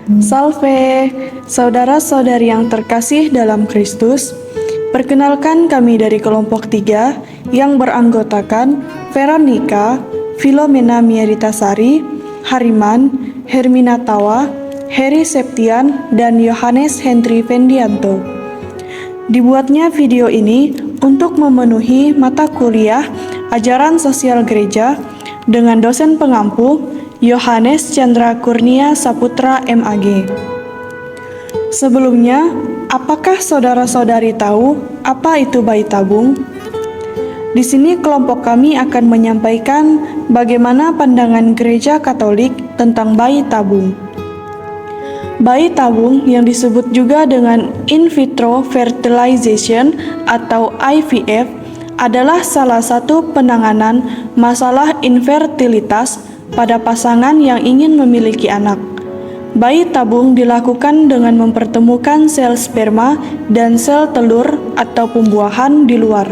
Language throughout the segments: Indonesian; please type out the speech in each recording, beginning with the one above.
Salve, saudara-saudari yang terkasih dalam Kristus. Perkenalkan kami dari kelompok 3 yang beranggotakan Veronica, Filomena Mieritasari, Hariman, Hermina Tawa, Heri Septian, dan Yohanes Hendri Vendianto. Dibuatnya video ini untuk memenuhi mata kuliah ajaran sosial gereja dengan dosen pengampu Yohanes Chandra Kurnia Saputra MAG. Sebelumnya, apakah saudara-saudari tahu apa itu bayi tabung? Di sini kelompok kami akan menyampaikan bagaimana pandangan Gereja Katolik tentang bayi tabung. Bayi tabung yang disebut juga dengan in vitro fertilization atau IVF adalah salah satu penanganan masalah infertilitas pada pasangan yang ingin memiliki anak. Bayi tabung dilakukan dengan mempertemukan sel sperma dan sel telur atau pembuahan di luar.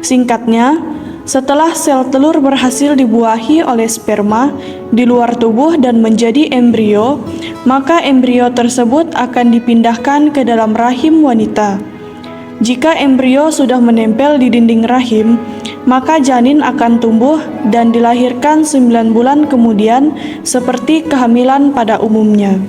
Singkatnya, setelah sel telur berhasil dibuahi oleh sperma di luar tubuh dan menjadi embrio, maka embrio tersebut akan dipindahkan ke dalam rahim wanita. Jika embrio sudah menempel di dinding rahim, maka janin akan tumbuh dan dilahirkan 9 bulan kemudian seperti kehamilan pada umumnya.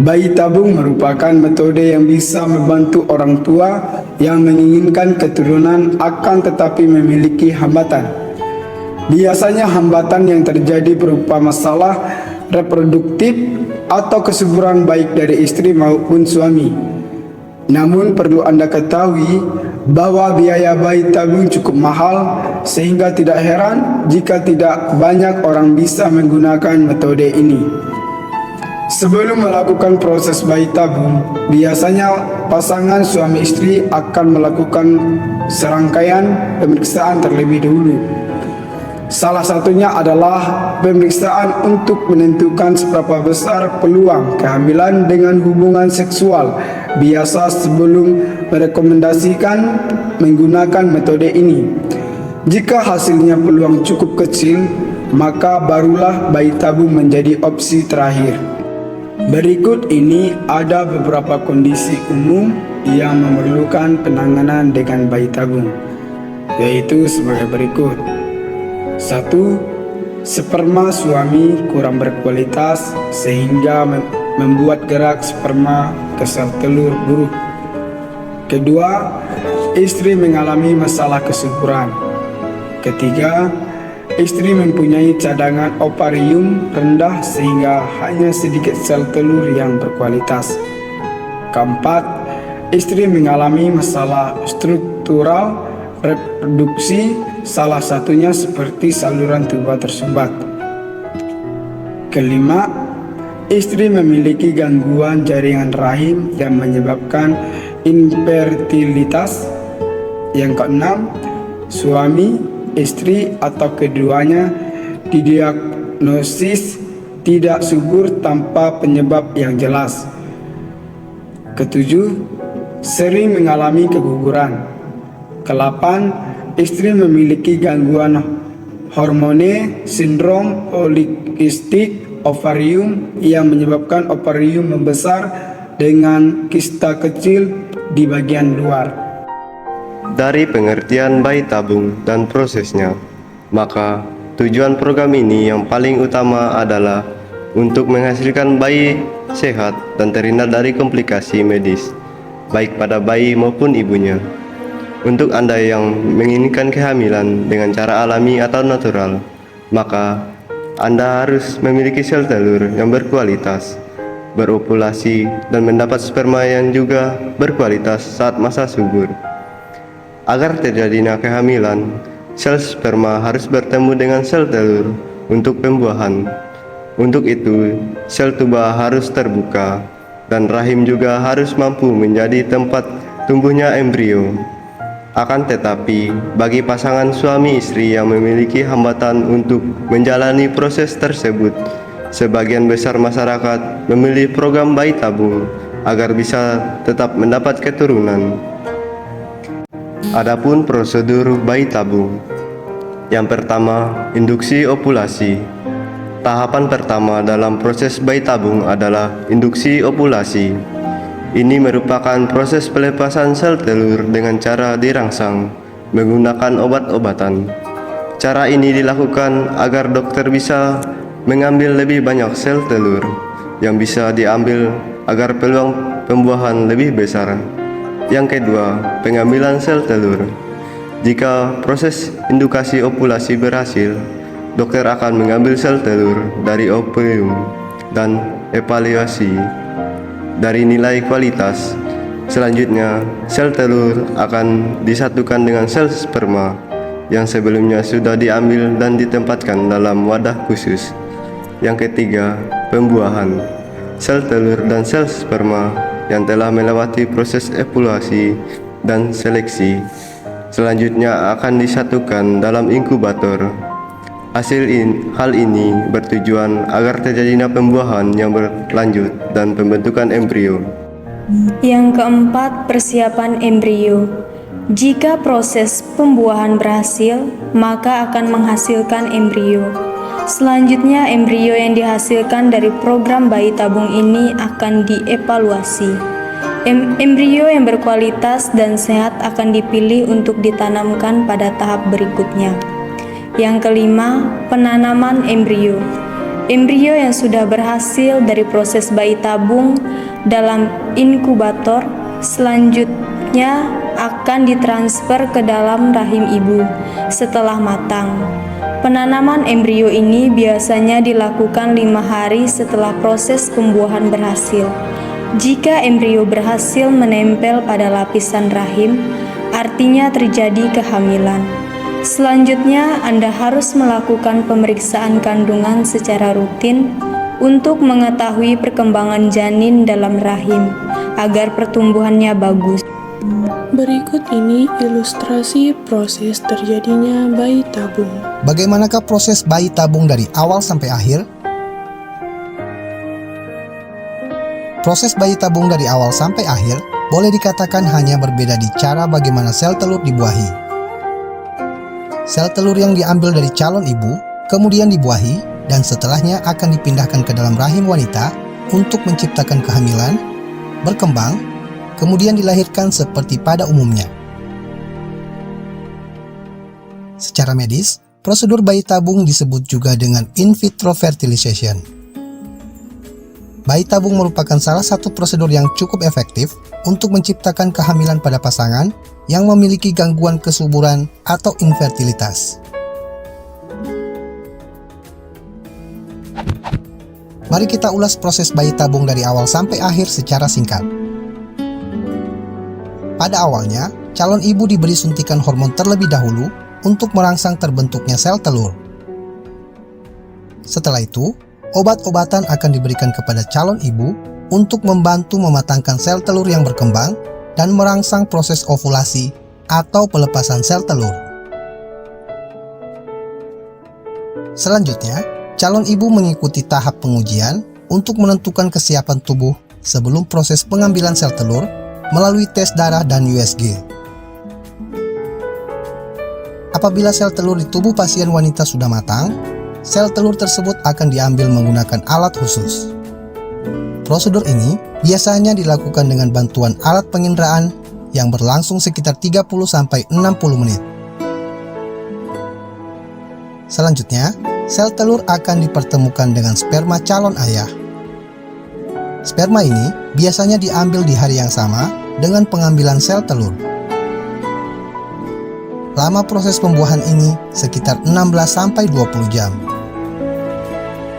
Bayi tabung merupakan metode yang bisa membantu orang tua yang menginginkan keturunan akan tetapi memiliki hambatan. Biasanya hambatan yang terjadi berupa masalah reproduktif atau kesuburan baik dari istri maupun suami. Namun perlu Anda ketahui bahwa biaya bayi tabung cukup mahal sehingga tidak heran jika tidak banyak orang bisa menggunakan metode ini. Sebelum melakukan proses bayi tabung, biasanya pasangan suami istri akan melakukan serangkaian pemeriksaan terlebih dahulu. Salah satunya adalah pemeriksaan untuk menentukan seberapa besar peluang kehamilan dengan hubungan seksual. Biasa sebelum merekomendasikan menggunakan metode ini. Jika hasilnya peluang cukup kecil, maka barulah bayi tabung menjadi opsi terakhir. Berikut ini ada beberapa kondisi umum yang memerlukan penanganan dengan bayi tabung, yaitu sebagai berikut. 1. Sperma suami kurang berkualitas sehingga membuat gerak sperma ke sel telur buruk. Kedua, istri mengalami masalah kesuburan. Ketiga, istri mempunyai cadangan ovarium rendah sehingga hanya sedikit sel telur yang berkualitas. Keempat, istri mengalami masalah struktural reproduksi, salah satunya seperti saluran tuba tersumbat. Kelima, istri memiliki gangguan jaringan rahim yang menyebabkan infertilitas. Yang keenam, suami, istri atau keduanya didiagnosis tidak subur tanpa penyebab yang jelas. Ketujuh, sering mengalami keguguran. Ke-8, istri memiliki gangguan hormone sindrom polikistik ovarium yang menyebabkan ovarium membesar dengan kista kecil di bagian luar. Dari pengertian bayi tabung dan prosesnya, maka tujuan program ini yang paling utama adalah untuk menghasilkan bayi sehat dan terhindar dari komplikasi medis, baik pada bayi maupun ibunya. Untuk Anda yang menginginkan kehamilan dengan cara alami atau natural, maka Anda harus memiliki sel telur yang berkualitas, beropulasi, dan mendapat sperma yang juga berkualitas saat masa subur. Agar terjadinya kehamilan, sel sperma harus bertemu dengan sel telur untuk pembuahan. Untuk itu, sel tuba harus terbuka, dan rahim juga harus mampu menjadi tempat tumbuhnya embrio. Akan tetapi, bagi pasangan suami istri yang memiliki hambatan untuk menjalani proses tersebut, sebagian besar masyarakat memilih program bayi tabung agar bisa tetap mendapat keturunan. Adapun prosedur bayi tabung. Yang pertama, induksi ovulasi. Tahapan pertama dalam proses bayi tabung adalah induksi ovulasi. Ini merupakan proses pelepasan sel telur dengan cara dirangsang menggunakan obat-obatan. Cara ini dilakukan agar dokter bisa mengambil lebih banyak sel telur yang bisa diambil agar peluang pembuahan lebih besar. Yang kedua, pengambilan sel telur. Jika proses indukasi ovulasi berhasil, dokter akan mengambil sel telur dari ovarium dan evaluasi dari nilai kualitas. Selanjutnya, sel telur akan disatukan dengan sel sperma yang sebelumnya sudah diambil dan ditempatkan dalam wadah khusus. Yang ketiga, pembuahan. Sel telur dan sel sperma yang telah melewati proses evaluasi dan seleksi selanjutnya akan disatukan dalam inkubator. Hal ini bertujuan agar terjadinya pembuahan yang berlanjut dan pembentukan embrio. Yang keempat, persiapan embrio. Jika proses pembuahan berhasil, maka akan menghasilkan embrio. Selanjutnya, embrio yang dihasilkan dari program bayi tabung ini akan dievaluasi. Embrio yang berkualitas dan sehat akan dipilih untuk ditanamkan pada tahap berikutnya. Yang kelima, penanaman embrio. Embrio yang sudah berhasil dari proses bayi tabung dalam inkubator selanjutnya akan ditransfer ke dalam rahim ibu setelah matang. Penanaman embrio ini biasanya dilakukan 5 hari setelah proses pembuahan berhasil. Jika embrio berhasil menempel pada lapisan rahim, artinya terjadi kehamilan. Selanjutnya, Anda harus melakukan pemeriksaan kandungan secara rutin untuk mengetahui perkembangan janin dalam rahim agar pertumbuhannya bagus. Berikut ini ilustrasi proses terjadinya bayi tabung. Bagaimanakah proses bayi tabung dari awal sampai akhir? Proses bayi tabung dari awal sampai akhir boleh dikatakan hanya berbeda di cara bagaimana sel telur dibuahi. Sel telur yang diambil dari calon ibu kemudian dibuahi dan setelahnya akan dipindahkan ke dalam rahim wanita untuk menciptakan kehamilan, berkembang, kemudian dilahirkan seperti pada umumnya. Secara medis, prosedur bayi tabung disebut juga dengan in vitro fertilization. Bayi tabung merupakan salah satu prosedur yang cukup efektif untuk menciptakan kehamilan pada pasangan yang memiliki gangguan kesuburan atau infertilitas. Mari kita ulas proses bayi tabung dari awal sampai akhir secara singkat. Pada awalnya, calon ibu diberi suntikan hormon terlebih dahulu untuk merangsang terbentuknya sel telur. Setelah itu, obat-obatan akan diberikan kepada calon ibu untuk membantu mematangkan sel telur yang berkembang dan merangsang proses ovulasi atau pelepasan sel telur. Selanjutnya, calon ibu mengikuti tahap pengujian untuk menentukan kesiapan tubuh sebelum proses pengambilan sel telur melalui tes darah dan USG. Apabila sel telur di tubuh pasien wanita sudah matang, sel telur tersebut akan diambil menggunakan alat khusus. Prosedur ini biasanya dilakukan dengan bantuan alat penginderaan yang berlangsung sekitar 30-60 menit. Selanjutnya, sel telur akan dipertemukan dengan sperma calon ayah. Sperma ini biasanya diambil di hari yang sama dengan pengambilan sel telur. Lama proses pembuahan ini sekitar 16-20 jam.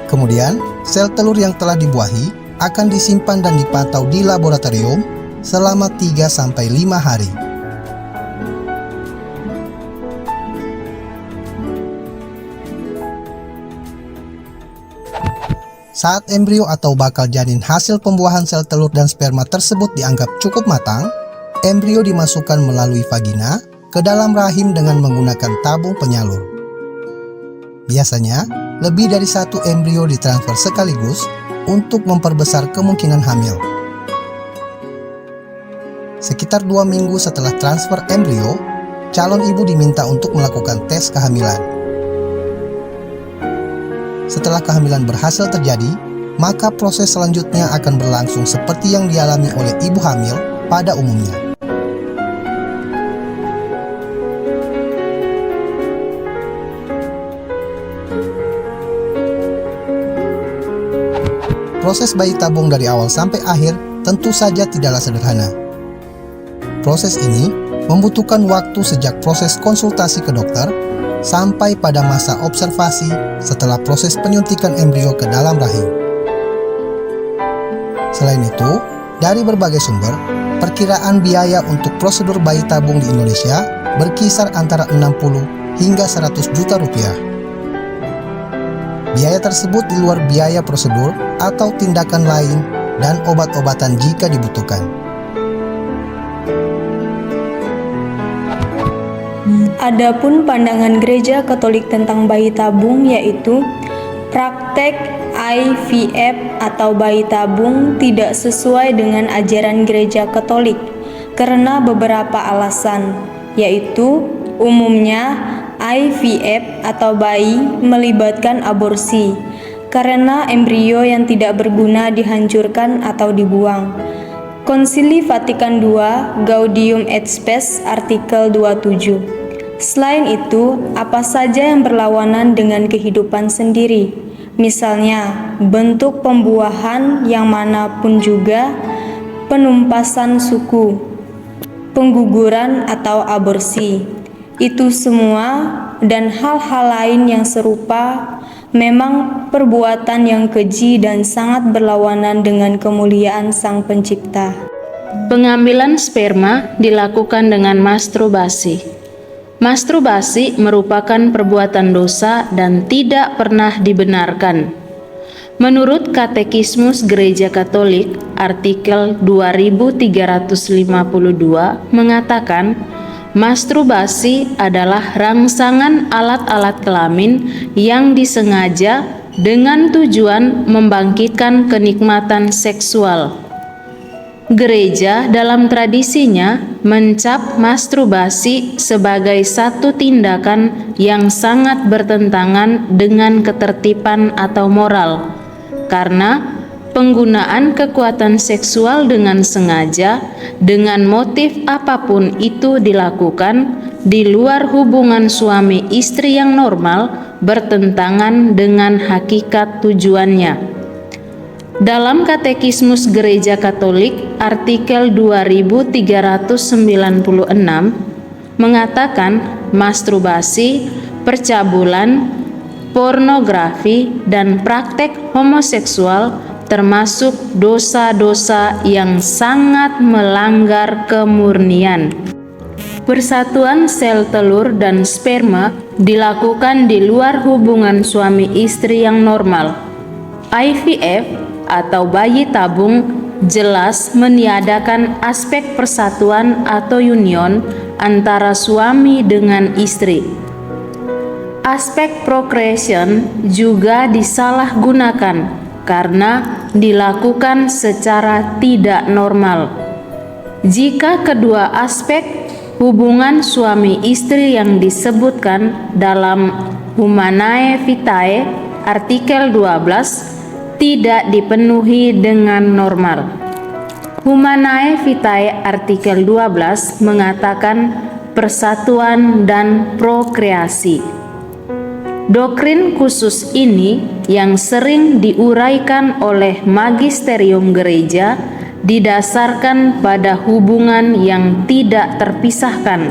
Kemudian, sel telur yang telah dibuahi akan disimpan dan dipantau di laboratorium selama 3-5 hari. Saat embrio atau bakal janin hasil pembuahan sel telur dan sperma tersebut dianggap cukup matang, embrio dimasukkan melalui vagina ke dalam rahim dengan menggunakan tabung penyalur. Biasanya, lebih dari satu embrio ditransfer sekaligus untuk memperbesar kemungkinan hamil. Sekitar 2 minggu setelah transfer embrio, calon ibu diminta untuk melakukan tes kehamilan. setelah kehamilan berhasil terjadi, maka proses selanjutnya akan berlangsung seperti yang dialami oleh ibu hamil pada umumnya. Proses bayi tabung dari awal sampai akhir tentu saja tidaklah sederhana. Proses ini membutuhkan waktu sejak proses konsultasi ke dokter sampai pada masa observasi setelah proses penyuntikan embrio ke dalam rahim. Selain itu, dari berbagai sumber, perkiraan biaya untuk prosedur bayi tabung di Indonesia berkisar antara 60 hingga 100 juta rupiah. Biaya tersebut di luar biaya prosedur atau tindakan lain dan obat-obatan jika dibutuhkan. Adapun pandangan Gereja Katolik tentang bayi tabung yaitu praktek IVF atau bayi tabung tidak sesuai dengan ajaran Gereja Katolik karena beberapa alasan, yaitu umumnya IVF atau bayi melibatkan aborsi karena embrio yang tidak berguna dihancurkan atau dibuang. Konsili Vatikan II Gaudium et Spes artikel 27. Selain itu, apa saja yang berlawanan dengan kehidupan sendiri, misalnya bentuk pembuahan yang manapun juga, penumpasan suku, pengguguran atau aborsi, itu semua dan hal-hal lain yang serupa memang perbuatan yang keji dan sangat berlawanan dengan kemuliaan Sang Pencipta. Pengambilan sperma dilakukan dengan masturbasi. Masturbasi merupakan perbuatan dosa dan tidak pernah dibenarkan. Menurut Katekismus Gereja Katolik, artikel 2352 mengatakan, masturbasi adalah rangsangan alat-alat kelamin yang disengaja dengan tujuan membangkitkan kenikmatan seksual. Gereja dalam tradisinya mencap masturbasi sebagai satu tindakan yang sangat bertentangan dengan ketertiban atau moral, karena penggunaan kekuatan seksual dengan sengaja dengan motif apapun itu dilakukan di luar hubungan suami istri yang normal bertentangan dengan hakikat tujuannya. Dalam Katekismus Gereja Katolik artikel 2396 mengatakan masturbasi, percabulan, pornografi, dan praktek homoseksual termasuk dosa-dosa yang sangat melanggar kemurnian. Persatuan sel telur dan sperma dilakukan di luar hubungan suami istri yang normal. IVF atau bayi tabung jelas meniadakan aspek persatuan atau union antara suami dengan istri. Aspek procreation juga disalahgunakan karena dilakukan secara tidak normal. Jika kedua aspek hubungan suami istri yang disebutkan dalam Humanae Vitae artikel 12 tidak dipenuhi dengan normal. Humanae Vitae artikel 12 mengatakan persatuan dan prokreasi. Doktrin khusus ini yang sering diuraikan oleh magisterium gereja didasarkan pada hubungan yang tidak terpisahkan,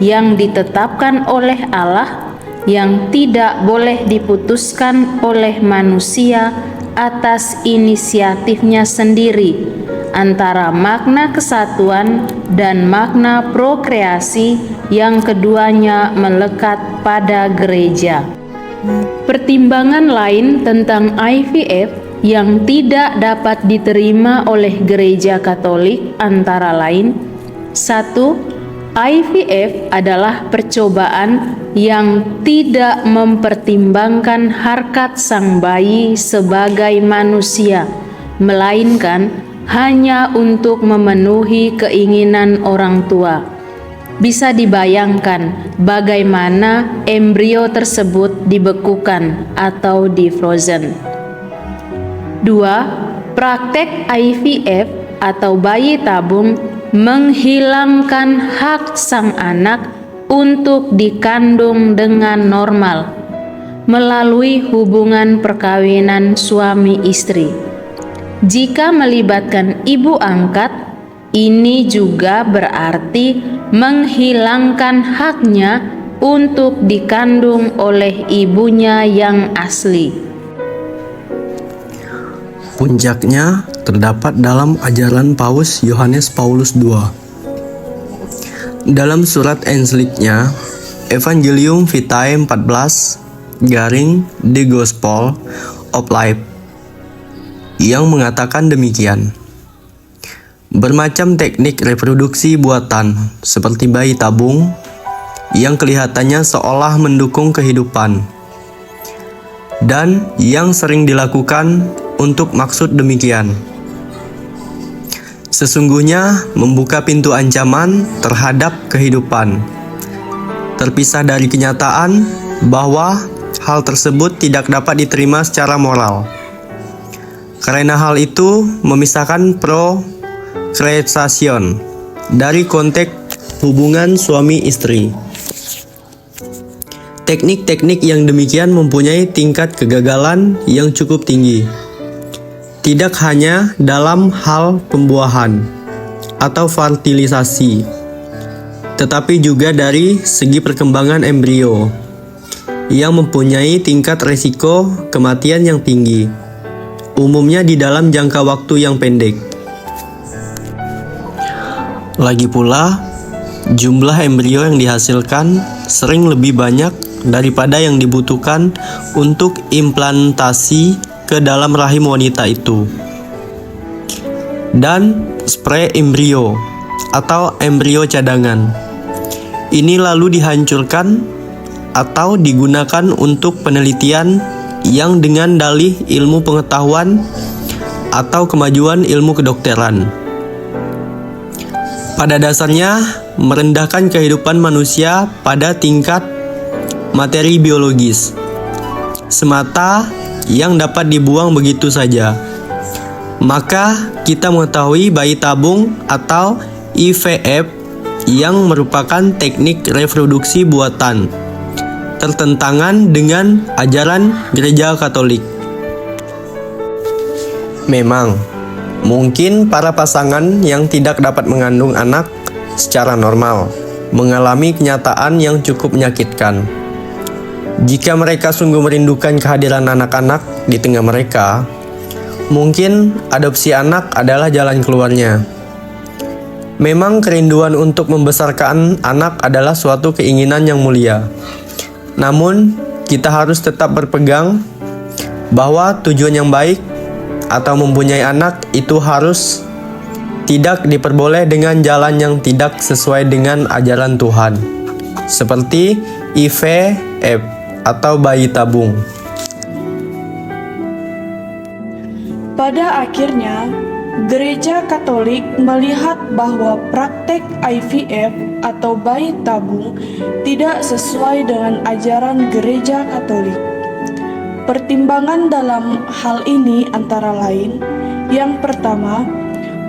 yang ditetapkan oleh Allah, yang tidak boleh diputuskan oleh manusia atas inisiatifnya sendiri, antara makna kesatuan dan makna prokreasi yang keduanya melekat pada gereja. Pertimbangan lain tentang IVF yang tidak dapat diterima oleh Gereja Katolik antara lain: 1. IVF adalah percobaan yang tidak mempertimbangkan harkat sang bayi sebagai manusia, melainkan hanya untuk memenuhi keinginan orang tua. bisa dibayangkan bagaimana embrio tersebut dibekukan atau di-frozen. 2. Praktek IVF atau bayi tabung menghilangkan hak sang anak untuk dikandung dengan normal melalui hubungan perkawinan suami istri. Jika melibatkan ibu angkat, ini juga berarti menghilangkan haknya untuk dikandung oleh ibunya yang asli. Puncaknya terdapat dalam ajaran Paus Yohanes Paulus II. Dalam surat ensikliknya Evangelium Vitae 14 The Gospel of Life yang mengatakan demikian. Bermacam teknik reproduksi buatan seperti bayi tabung yang kelihatannya seolah mendukung kehidupan dan yang sering dilakukan untuk maksud demikian. Sesungguhnya membuka pintu ancaman terhadap kehidupan, terpisah dari kenyataan bahwa hal tersebut tidak dapat diterima secara moral. Karena hal itu memisahkan prokreation dari konteks hubungan suami istri. Teknik-teknik yang demikian mempunyai tingkat kegagalan yang cukup tinggi. Tidak hanya dalam hal pembuahan atau fertilisasi, tetapi juga dari segi perkembangan embrio yang mempunyai tingkat resiko kematian yang tinggi, umumnya di dalam jangka waktu yang pendek. Lagi pula, jumlah embrio yang dihasilkan sering lebih banyak daripada yang dibutuhkan untuk implantasi ke dalam rahim wanita itu. Dan spray embrio atau embrio cadangan ini lalu dihancurkan atau digunakan untuk penelitian yang dengan dalih ilmu pengetahuan atau kemajuan ilmu kedokteran. Pada dasarnya merendahkan kehidupan manusia pada tingkat materi biologis semata yang dapat dibuang begitu saja. Maka kita mengetahui bayi tabung atau IVF yang merupakan teknik reproduksi buatan tertentangan dengan ajaran Gereja Katolik. Memang, mungkin para pasangan yang tidak dapat mengandung anak secara normal mengalami kenyataan yang cukup menyakitkan. Jika mereka sungguh merindukan kehadiran anak-anak di tengah mereka, mungkin adopsi anak adalah jalan keluarnya. Memang kerinduan untuk membesarkan anak adalah suatu keinginan yang mulia. Namun, kita harus tetap berpegang bahwa tujuan yang baik atau mempunyai anak itu harus tidak diperboleh dengan jalan yang tidak sesuai dengan ajaran Tuhan, seperti IVF atau bayi tabung. Pada akhirnya, Gereja Katolik melihat bahwa praktek IVF atau bayi tabung tidak sesuai dengan ajaran Gereja Katolik. Pertimbangan dalam hal ini antara lain, yang pertama,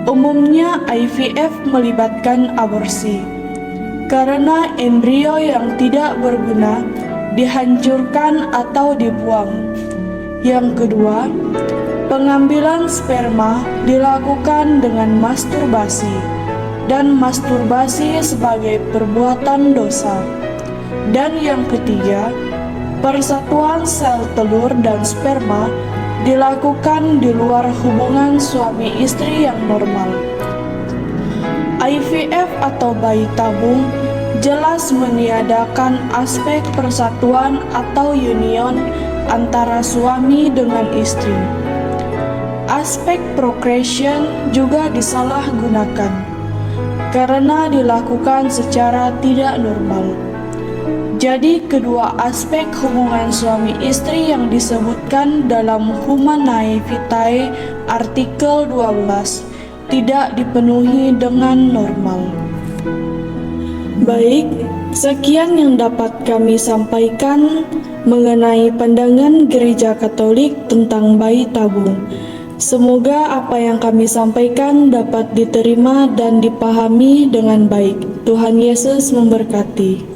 umumnya IVF melibatkan aborsi, karena embrio yang tidak berguna dihancurkan atau dibuang. Yang kedua, pengambilan sperma dilakukan dengan masturbasi, dan masturbasi sebagai perbuatan dosa. Dan yang ketiga, persatuan sel telur dan sperma dilakukan di luar hubungan suami istri yang normal. IVF atau bayi tabung jelas meniadakan aspek persatuan atau union antara suami dengan istri. Aspek procreation juga disalahgunakan karena dilakukan secara tidak normal. Jadi kedua aspek hubungan suami istri yang disebutkan dalam Humanae Vitae artikel 12 tidak dipenuhi dengan normal. Baik, sekian yang dapat kami sampaikan mengenai pandangan Gereja Katolik tentang bayi tabung. Semoga apa yang kami sampaikan dapat diterima dan dipahami dengan baik. Tuhan Yesus memberkati.